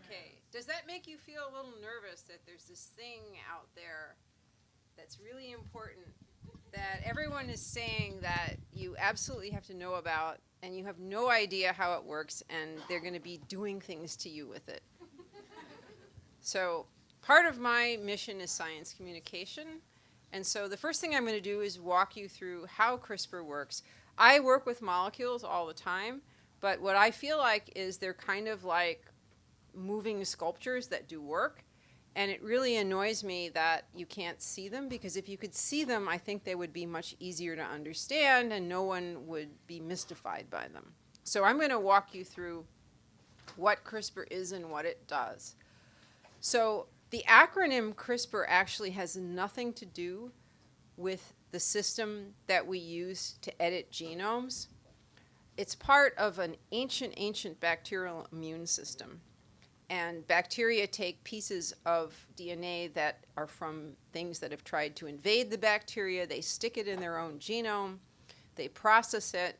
Okay, does that make you feel a little nervous that there's this thing out there that's really important that everyone is saying that you absolutely have to know about and you have no idea how it works and they're going to be doing things to you with it? So part of my mission is science communication. And so the first thing I'm going to do is walk you through how CRISPR works. I work with molecules all the time, but what I feel like is they're kind of like moving sculptures that do work. And it really annoys me that you can't see them, because if you could see them, I think they would be much easier to understand and no one would be mystified by them. So I'm going to walk you through what CRISPR is and what it does. So the acronym CRISPR actually has nothing to do with the system that we use to edit genomes. It's part of an ancient bacterial immune system. And bacteria take pieces of DNA that are from things that have tried to invade the bacteria. They stick it in their own genome. They process it.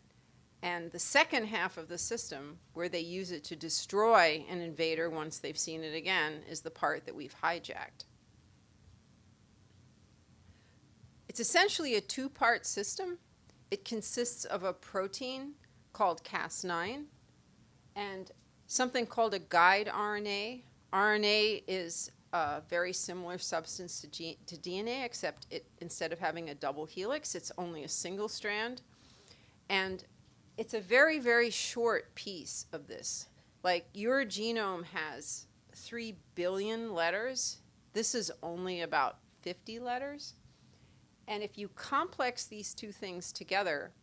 And the second half of the system, where they use it to destroy an invader once they've seen it again, is the part that we've hijacked. It's essentially a two-part system. It consists of a protein called Cas9 and something called a guide RNA. RNA is a very similar substance to DNA, except instead of having a double helix, it's only a single strand. And it's a very, very short piece of this. Like your genome has 3 billion letters. This is only about 50 letters. And if you complex these two things together,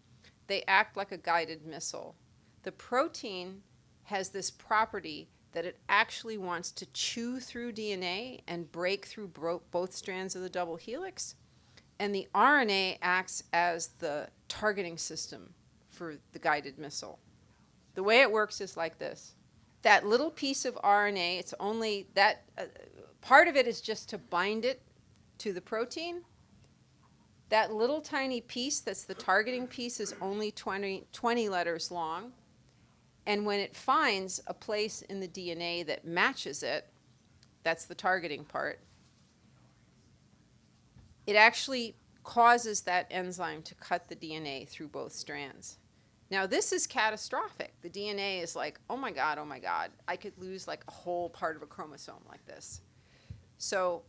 they act like a guided missile. The protein has this property that it actually wants to chew through DNA and break through both strands of the double helix. And the RNA acts as the targeting system for the guided missile. The way it works is like this. That little piece of RNA, it's only that part of it is just to bind it to the protein. That little tiny piece that's the targeting piece is only 20 letters long. And when it finds a place in the DNA that matches it, that's the targeting part, it actually causes that enzyme to cut the DNA through both strands. Now, this is catastrophic. The DNA is like, oh my God, I could lose like a whole part of a chromosome like this. So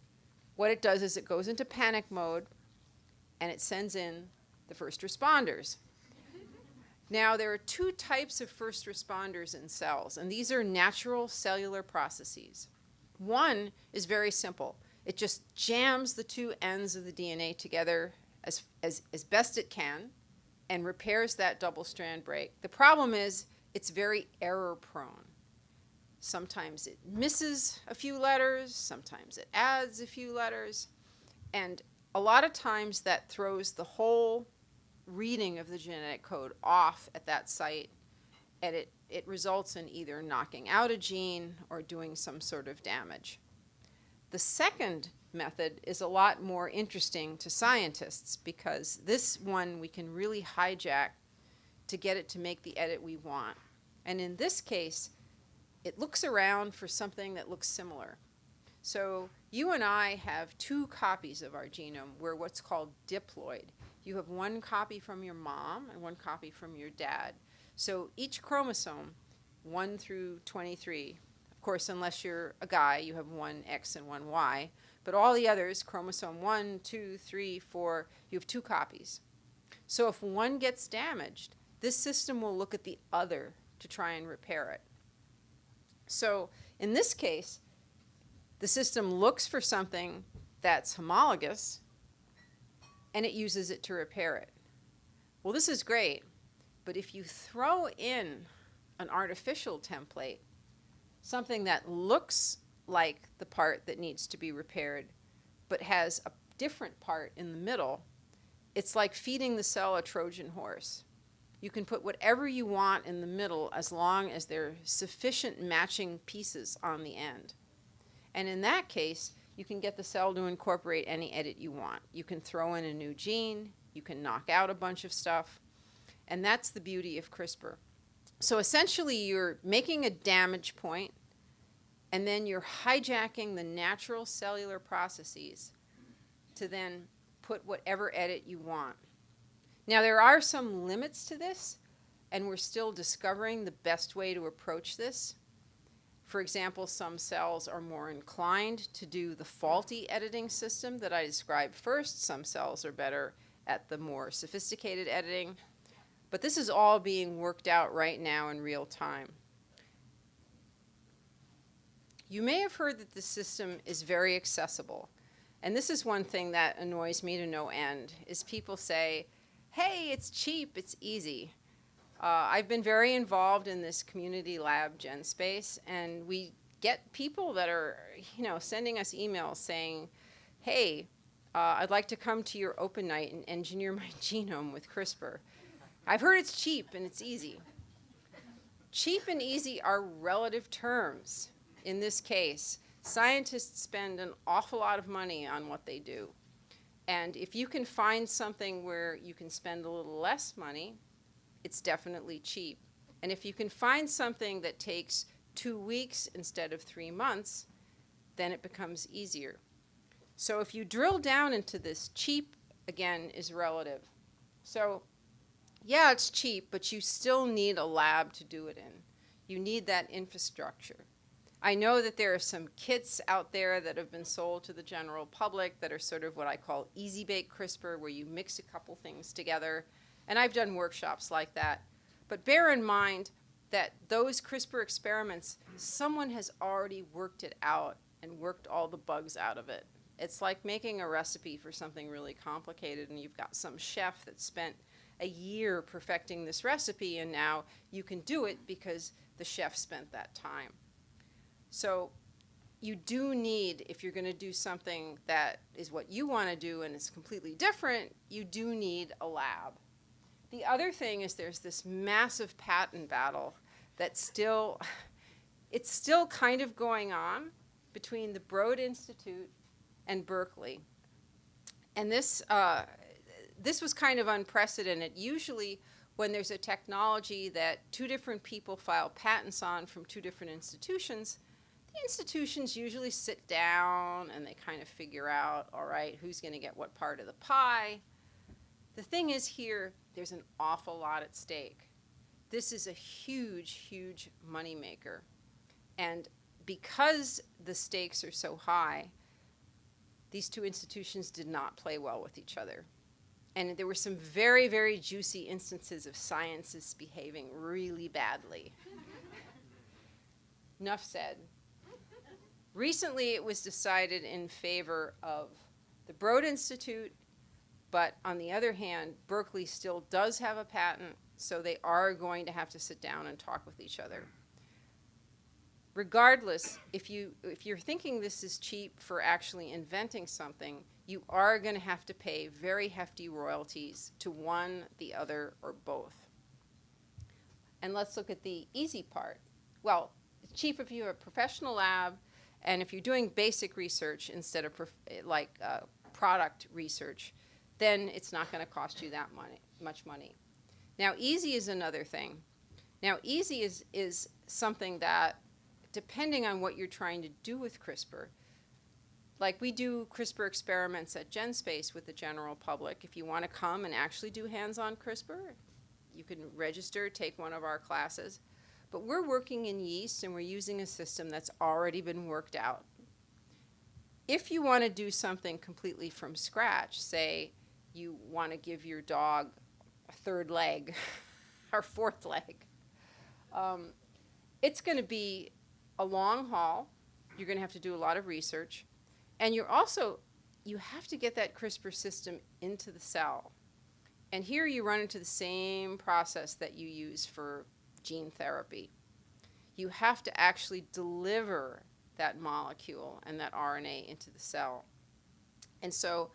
what it does is it goes into panic mode and it sends in the first responders. Now, there are two types of first responders in cells, and these are natural cellular processes. One is very simple. It just jams the two ends of the DNA together as best it can and repairs that double strand break. The problem is it's very error prone. Sometimes it misses a few letters, sometimes it adds a few letters, and a lot of times that throws the whole reading of the genetic code off at that site, and it results in either knocking out a gene or doing some sort of damage. The second method is a lot more interesting to scientists, because this one we can really hijack to get it to make the edit we want. And in this case, it looks around for something that looks similar. So you and I have two copies of our genome. We're what's called diploid. You have one copy from your mom and one copy from your dad. So each chromosome, 1 through 23, of course, unless you're a guy, you have one X and one Y. But all the others, chromosome 1, 2, 3, 4, you have two copies. So if one gets damaged, this system will look at the other to try and repair it. So in this case, the system looks for something that's homologous, and it uses it to repair it. Well, this is great, but if you throw in an artificial template, something that looks like the part that needs to be repaired, but has a different part in the middle, it's like feeding the cell a Trojan horse. You can put whatever you want in the middle as long as there are sufficient matching pieces on the end. And in that case, you can get the cell to incorporate any edit you want. You can throw in a new gene, you can knock out a bunch of stuff, and that's the beauty of CRISPR. So essentially, you're making a damage point, And then you're hijacking the natural cellular processes to then put whatever edit you want. Now, there are some limits to this, and we're still discovering the best way to approach this. For example, some cells are more inclined to do the faulty editing system that I described first. Some cells are better at the more sophisticated editing. But this is all being worked out right now in real time. You may have heard that the system is very accessible. And this is one thing that annoys me to no end, is people say, hey, it's cheap, it's easy. I've been very involved in this community lab, GenSpace, and we get people that are, sending us emails saying, hey, I'd like to come to your open night and engineer my genome with CRISPR. I've heard it's cheap and it's easy. Cheap and easy are relative terms. In this case, scientists spend an awful lot of money on what they do. And if you can find something where you can spend a little less money, it's definitely cheap. And if you can find something that takes 2 weeks instead of 3 months, then it becomes easier. So if you drill down into this, cheap, again, is relative. So yeah, it's cheap, but you still need a lab to do it in. You need that infrastructure. I know that there are some kits out there that have been sold to the general public that are sort of what I call easy bake CRISPR, where you mix a couple things together. And I've done workshops like that. But bear in mind that those CRISPR experiments, someone has already worked it out and worked all the bugs out of it. It's like making a recipe for something really complicated, and you've got some chef that spent a year perfecting this recipe, and now you can do it because the chef spent that time. So you do need, if you're going to do something that is what you want to do and is completely different, you do need a lab. The other thing is there's this massive patent battle that's still kind of going on between the Broad Institute and Berkeley. And this was kind of unprecedented. Usually when there's a technology that 2 different people file patents on from 2 different institutions, the institutions usually sit down and they kind of figure out, all right, who's going to get what part of the pie. The thing is here, there's an awful lot at stake. This is a huge, huge moneymaker. And because the stakes are so high, these 2 institutions did not play well with each other. And there were some very, very juicy instances of scientists behaving really badly. Enough said. Recently, it was decided in favor of the Broad Institute, but on the other hand, Berkeley still does have a patent, so they are going to have to sit down and talk with each other. Regardless, if you're thinking this is cheap for actually inventing something, you are going to have to pay very hefty royalties to one, the other, or both. And let's look at the easy part. Well, it's cheap if you have a professional lab, and if you're doing basic research instead of product research, then it's not going to cost you that much money. Now, easy is another thing. Now, easy is something that, depending on what you're trying to do with CRISPR, like we do CRISPR experiments at GenSpace with the general public. If you want to come and actually do hands-on CRISPR, you can register, take one of our classes. But we're working in yeast, and we're using a system that's already been worked out. If you want to do something completely from scratch, say you want to give your dog a 3rd leg or 4th leg, it's going to be a long haul. You're going to have to do a lot of research. And you have to get that CRISPR system into the cell. And here you run into the same process that you use for gene therapy. You have to actually deliver that molecule and that RNA into the cell. And so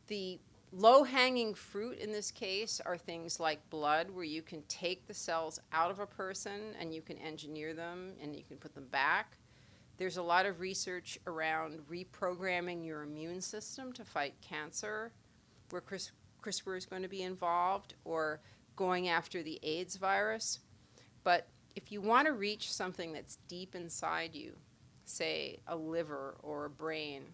the low-hanging fruit in this case are things like blood, where you can take the cells out of a person and you can engineer them and you can put them back. There's a lot of research around reprogramming your immune system to fight cancer, where CRISPR is going to be involved, or going after the AIDS virus. But if you want to reach something that's deep inside you, say, a liver or a brain,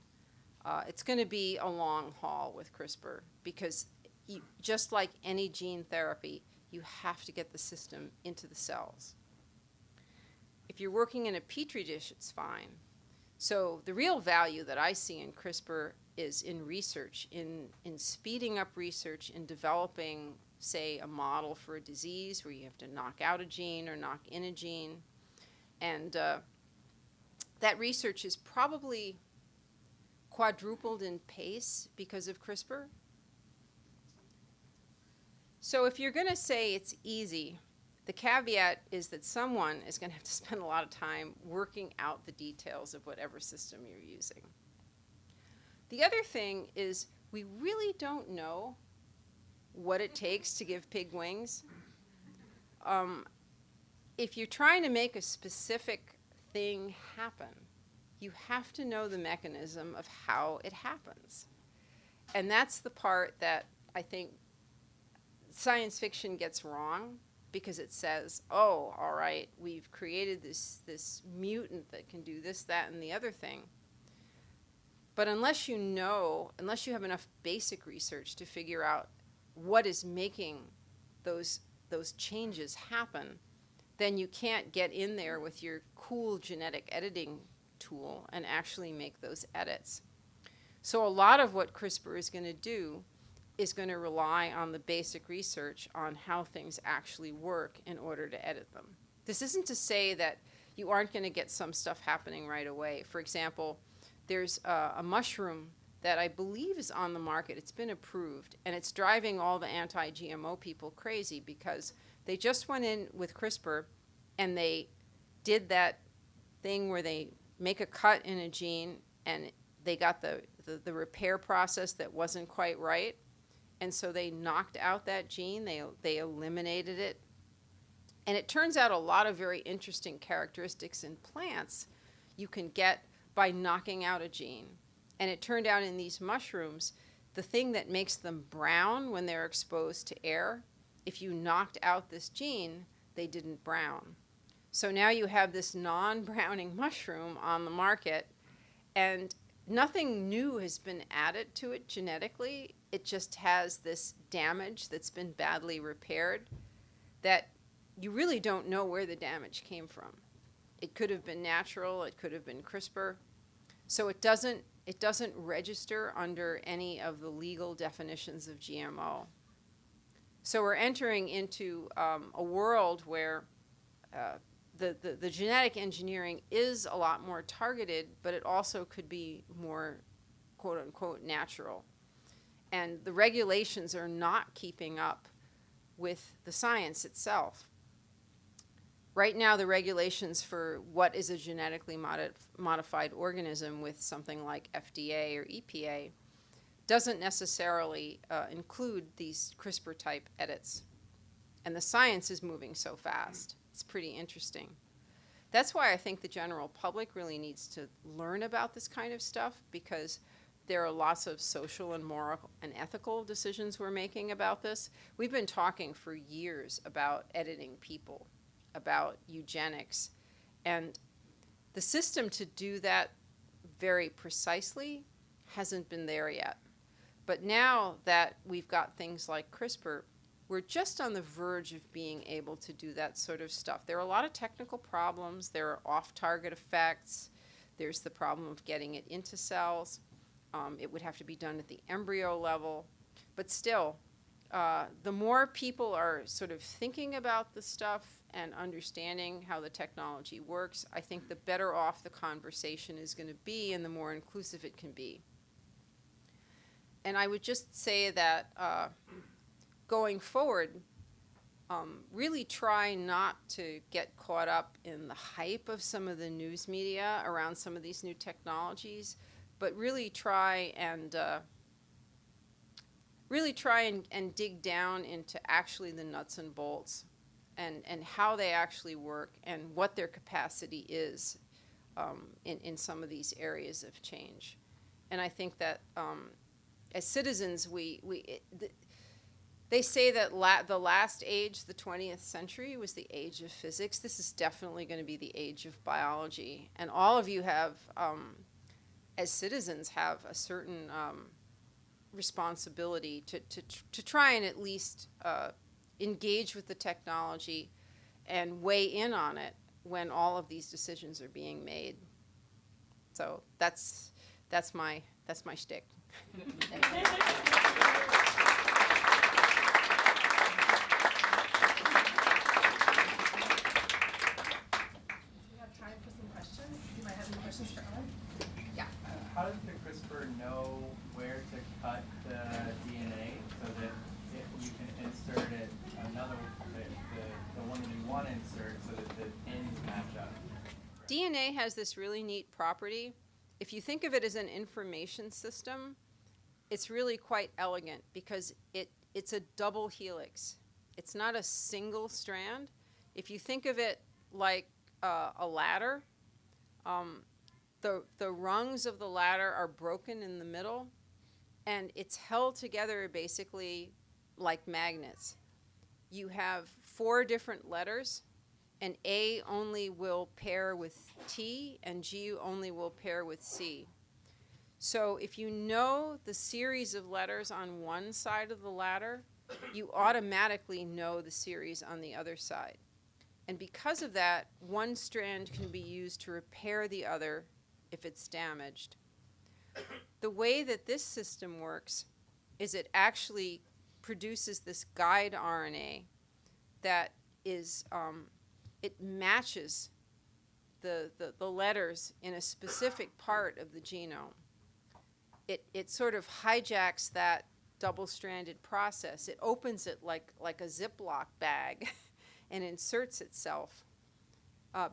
it's going to be a long haul with CRISPR because just like any gene therapy, you have to get the system into the cells. If you're working in a petri dish, it's fine. So the real value that I see in CRISPR is in research, in speeding up research, in developing, say, a model for a disease where you have to knock out a gene or knock in a gene. And that research is probably quadrupled in pace because of CRISPR. So if you're going to say it's easy, the caveat is that someone is going to have to spend a lot of time working out the details of whatever system you're using. The other thing is we really don't know what it takes to give pig wings. If you're trying to make a specific thing happen, you have to know the mechanism of how it happens. And that's the part that I think science fiction gets wrong, because it says, oh, all right, we've created this mutant that can do this, that, and the other thing. But unless you have enough basic research to figure out what is making those changes happen, then you can't get in there with your cool genetic editing tool and actually make those edits. So a lot of what CRISPR is going to do is going to rely on the basic research on how things actually work in order to edit them. This isn't to say that you aren't going to get some stuff happening right away. For example, there's a mushroom that I believe is on the market. It's been approved, and it's driving all the anti-GMO people crazy because they just went in with CRISPR and they did that thing where they make a cut in a gene and they got the repair process that wasn't quite right. And so they knocked out that gene, they eliminated it. And it turns out a lot of very interesting characteristics in plants you can get by knocking out a gene. And it turned out in these mushrooms, the thing that makes them brown when they're exposed to air, if you knocked out this gene, they didn't brown. So now you have this non-browning mushroom on the market, and nothing new has been added to it genetically. It just has this damage that's been badly repaired that you really don't know where the damage came from. It could have been natural, it could have been CRISPR. So it doesn't register under any of the legal definitions of GMO. So we're entering into a world where the genetic engineering is a lot more targeted, but it also could be more quote unquote natural. And the regulations are not keeping up with the science itself. Right now, the regulations for what is a genetically modified organism with something like FDA or EPA doesn't necessarily include these CRISPR-type edits. And the science is moving so fast. It's pretty interesting. That's why I think the general public really needs to learn about this kind of stuff, because there are lots of social and moral and ethical decisions we're making about this. We've been talking for years about editing people, about eugenics, and the system to do that very precisely hasn't been there yet. But now that we've got things like CRISPR, we're just on the verge of being able to do that sort of stuff. There are a lot of technical problems. There are off-target effects. There's the problem of getting it into cells. It would have to be done at the embryo level. But still, the more people are sort of thinking about the stuff and understanding how the technology works, I think the better off the conversation is going to be and the more inclusive it can be. And I would just say that going forward, really try not to get caught up in the hype of some of the news media around some of these new technologies, but really try and dig down into actually the nuts and bolts and how they actually work and what their capacity is in some of these areas of change. And I think that as citizens, They say that the last age, the 20th century, was the age of physics. This is definitely going to be the age of biology. And all of you have, as citizens, have a certain responsibility to try and at least engage with the technology and weigh in on it when all of these decisions are being made. So that's my shtick. How does the CRISPR know where to cut the DNA so that you can insert it another, the one that you want to insert so that the ends match up? DNA has this really neat property. If you think of it as an information system, it's really quite elegant because it's a double helix. It's not a single strand. If you think of it like a ladder, the rungs of the ladder are broken in the middle, and it's held together basically like magnets. You have 4 different letters, and A only will pair with T, and G only will pair with C. So if you know the series of letters on one side of the ladder, you automatically know the series on the other side. And because of that, one strand can be used to repair the other if it's damaged. The way that this system works is it actually produces this guide RNA that is, it matches the letters in a specific part of the genome. It sort of hijacks that double-stranded process. It opens it like a Ziploc bag and inserts itself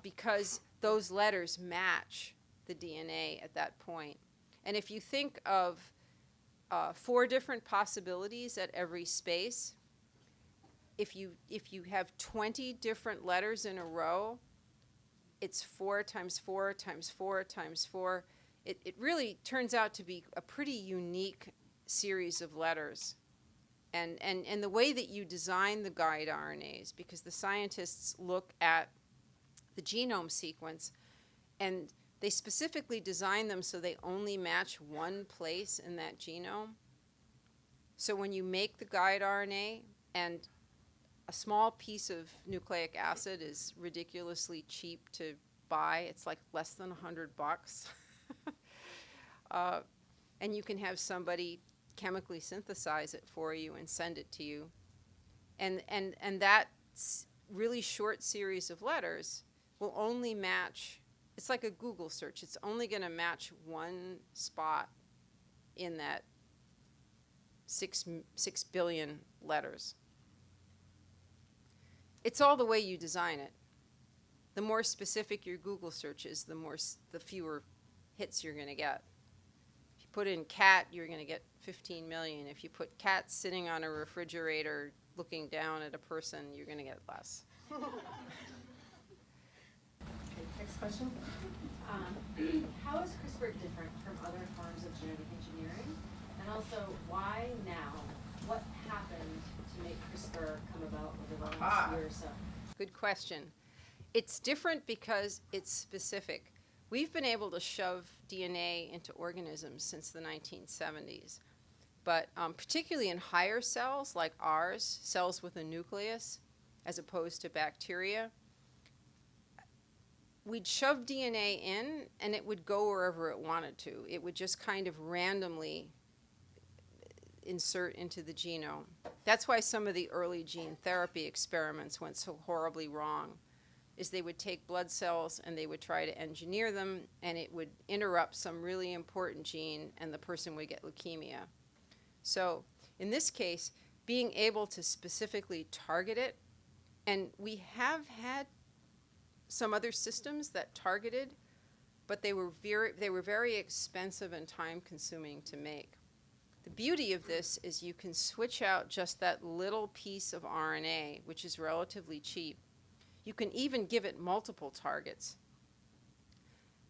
because those letters match the DNA at that point. And if you think of 4 different possibilities at every space, if you have 20 different letters in a row, it's 4 times 4 times 4 times 4. It really turns out to be a pretty unique series of letters. And the way that you design the guide RNAs, because the scientists look at the genome sequence, and they specifically design them so they only match one place in that genome. So when you make the guide RNA, and a small piece of nucleic acid is ridiculously cheap to buy, it's like less than $100. And you can have somebody chemically synthesize it for you and send it to you. And that really short series of letters will only match, it's like a Google search. It's only going to match one spot in that 6 billion letters. It's all the way you design it. The more specific your Google search is, the fewer hits you're going to get. If you put in cat, you're going to get 15 million. If you put cat sitting on a refrigerator looking down at a person, you're going to get less. Okay, next question. How is CRISPR different from other forms of genetic engineering? And also, why now? What happened to make CRISPR come about over the last year or so? Good question. It's different because it's specific. We've been able to shove DNA into organisms since the 1970s. But particularly in higher cells like ours, cells with a nucleus, as opposed to bacteria, we'd shove DNA in and it would go wherever it wanted to. It would just kind of randomly insert into the genome. That's why some of the early gene therapy experiments went so horribly wrong, is they would take blood cells and they would try to engineer them, and it would interrupt some really important gene and the person would get leukemia. So in this case, being able to specifically target it, and we have had some other systems that targeted, but they were very expensive and time-consuming to make. The beauty of this is you can switch out just that little piece of RNA, which is relatively cheap. You can even give it multiple targets.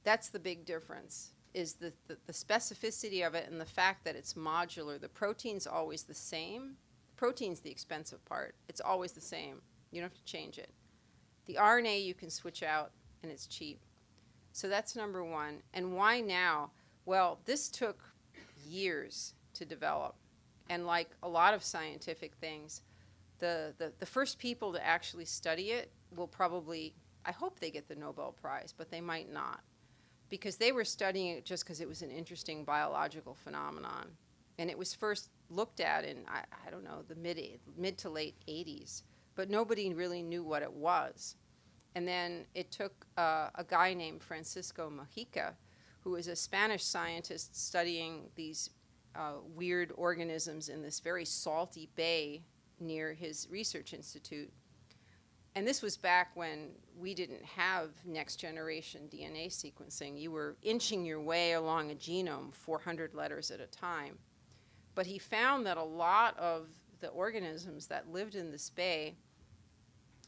That's the big difference, is the specificity of it and the fact that it's modular. The protein's always the same. The protein's the expensive part. It's always the same. You don't have to change it. The RNA you can switch out, and it's cheap. So that's number one. And why now? Well, this took years to develop. And like a lot of scientific things, the first people to actually study it will probably, I hope they get the Nobel Prize, but they might not. Because they were studying it just because it was an interesting biological phenomenon. And it was first looked at in, I don't know, the mid to late 80s. But nobody really knew what it was. And then it took a guy named Francisco Mojica, who was a Spanish scientist studying these weird organisms in this very salty bay near his research institute. And this was back when we didn't have next generation DNA sequencing. You were inching your way along a genome 400 letters at a time. But he found that a lot of the organisms that lived in this bay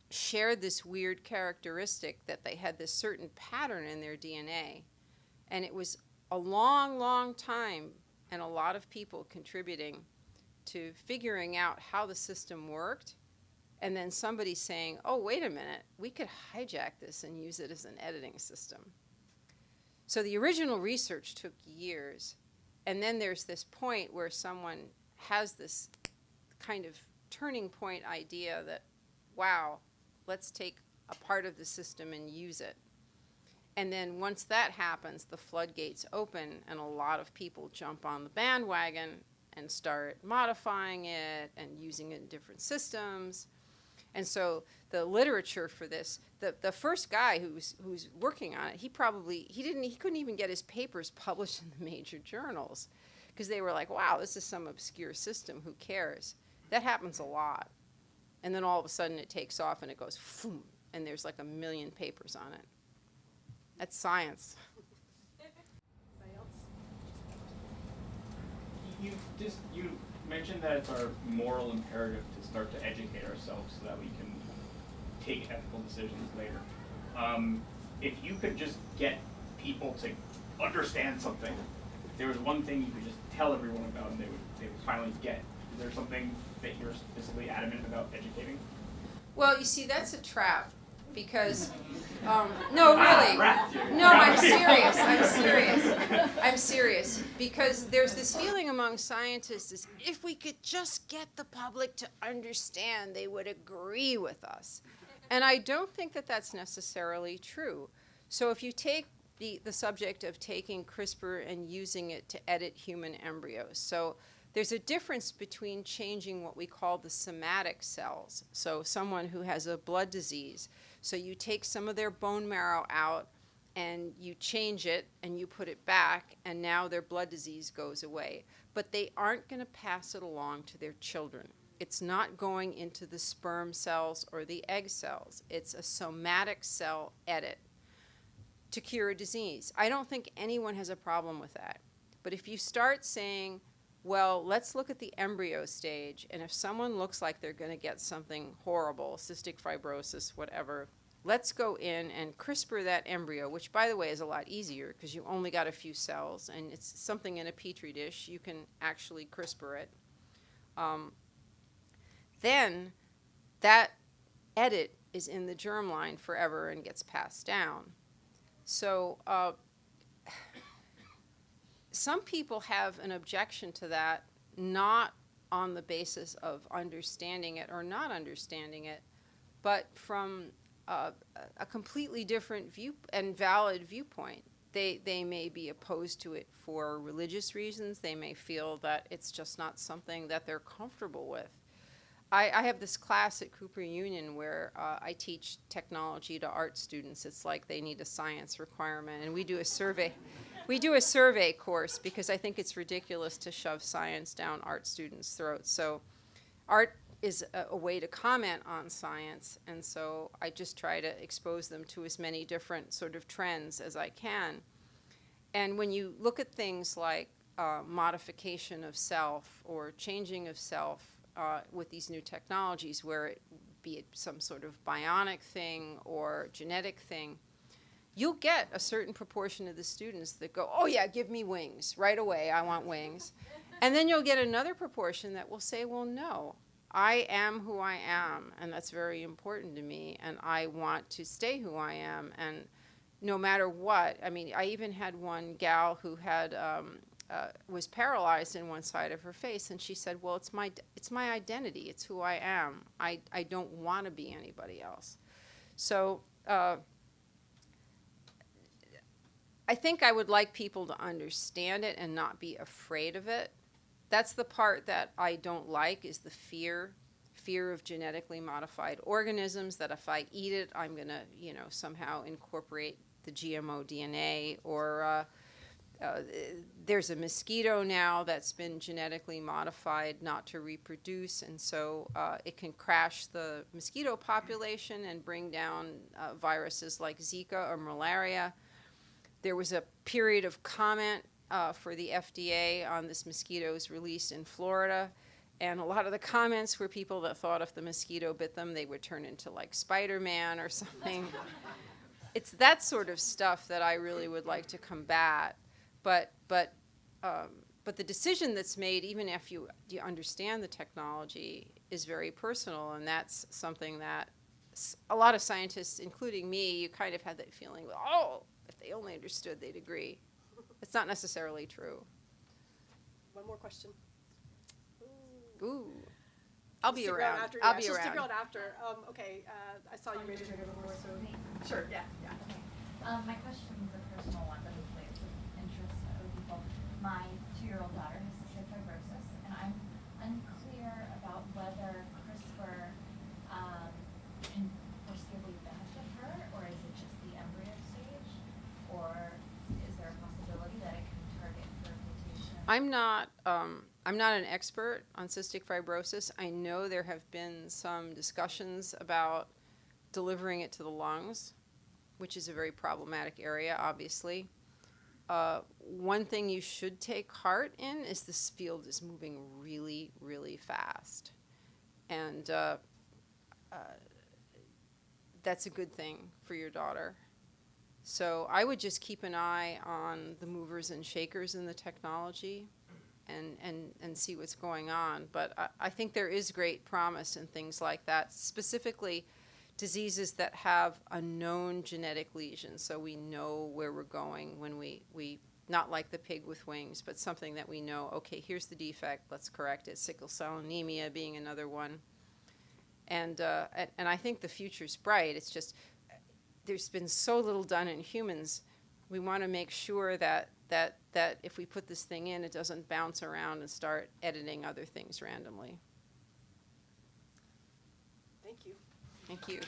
shared this weird characteristic that they had this certain pattern in their DNA. And it was a long, long time and a lot of people contributing to figuring out how the system worked. And then somebody saying, oh, wait a minute, we could hijack this and use it as an editing system. So the original research took years. And then there's this point where someone has this kind of turning point idea that, wow, let's take a part of the system and use it. And then once that happens, the floodgates open and a lot of people jump on the bandwagon and start modifying it and using it in different systems. And so the literature for this, the first guy who's working on it, he couldn't even get his papers published in the major journals because they were like, wow, this is some obscure system, who cares? That happens a lot. And then all of a sudden it takes off and it goes, phoom, and there's like 1 million papers on it. That's science. You mentioned that it's our moral imperative to start to educate ourselves so that we can take ethical decisions later. If you could just get people to understand something, if there was one thing you could just tell everyone about and they would finally get, is there something that you're specifically adamant about educating? Well, you see, that's a trap because, no, really. No, I'm serious. Because there's this feeling among scientists is if we could just get the public to understand, they would agree with us. And I don't think that that's necessarily true. So if you take the subject of taking CRISPR and using it to edit human embryos, so there's a difference between changing what we call the somatic cells. So someone who has a blood disease, so you take some of their bone marrow out and you change it and you put it back and now their blood disease goes away. But they aren't going to pass it along to their children. It's not going into the sperm cells or the egg cells. It's a somatic cell edit to cure a disease. I don't think anyone has a problem with that. But if you start saying, well, let's look at the embryo stage, and if someone looks like they're going to get something horrible, cystic fibrosis, whatever, let's go in and CRISPR that embryo, which, by the way, is a lot easier because you only got a few cells, and it's something in a petri dish. You can actually CRISPR it. Then that edit is in the germline forever and gets passed down. So some people have an objection to that, not on the basis of understanding it or not understanding it, but from a completely different view and valid viewpoint. They may be opposed to it for religious reasons. They may feel that it's just not something that they're comfortable with. I have this class at Cooper Union where I teach technology to art students. It's like they need a science requirement, and we do a survey. We do a survey course because I think it's ridiculous to shove science down art students' throats. So art is a way to comment on science, and so I just try to expose them to as many different sort of trends as I can. And when you look at things like modification of self or changing of self with these new technologies, where it be it some sort of bionic thing or genetic thing, you'll get a certain proportion of the students that go, oh yeah, give me wings right away, I want wings. And then you'll get another proportion that will say, well, no, I am who I am, and that's very important to me, and I want to stay who I am, and no matter what. I mean, I even had one gal who had was paralyzed in one side of her face, and she said, well, it's my identity, it's who I am. I don't want to be anybody else. So I think I would like people to understand it and not be afraid of it. That's the part that I don't like, is the fear of genetically modified organisms, that if I eat it, I'm going to, somehow incorporate the GMO DNA. Or there's a mosquito now that's been genetically modified not to reproduce, and so it can crash the mosquito population and bring down viruses like Zika or malaria. There was a period of comment for the FDA on this mosquito's release in Florida, and a lot of the comments were people that thought if the mosquito bit them, they would turn into like Spider-Man or something. It's that sort of stuff that I really would like to combat. But the decision that's made, even if you understand the technology, is very personal, and that's something that a lot of scientists, including me, you kind of had that feeling, oh, if they only understood, they'd agree. It's not necessarily true. One more question. Ooh. I'll be Stick around. After, I'll be she'll around. Stick around after. Okay, I saw you raise your hand before, so. Sure, yeah. My question is a personal one, but hopefully it's of interest to other people. My 2-year-old daughter has cystic fibrosis, and I'm unclear about whether CRISPR can foreseeably benefit her, or is it just the embryo stage, or is there a possibility that it can target for mutation? I'm not an expert on cystic fibrosis. I know there have been some discussions about delivering it to the lungs, which is a very problematic area, obviously. One thing you should take heart in is this field is moving really, really fast. And that's a good thing for your daughter. So I would just keep an eye on the movers and shakers in the technology and see what's going on. But I think there is great promise in things like that, specifically diseases that have a known genetic lesion, so we know where we're going when we not like the pig with wings, but something that we know, okay, here's the defect, let's correct it. Sickle cell anemia being another one. And I think the future's bright. It's just there's been so little done in humans. We want to make sure that if we put this thing in, it doesn't bounce around and start editing other things randomly. Thank you. Thank you.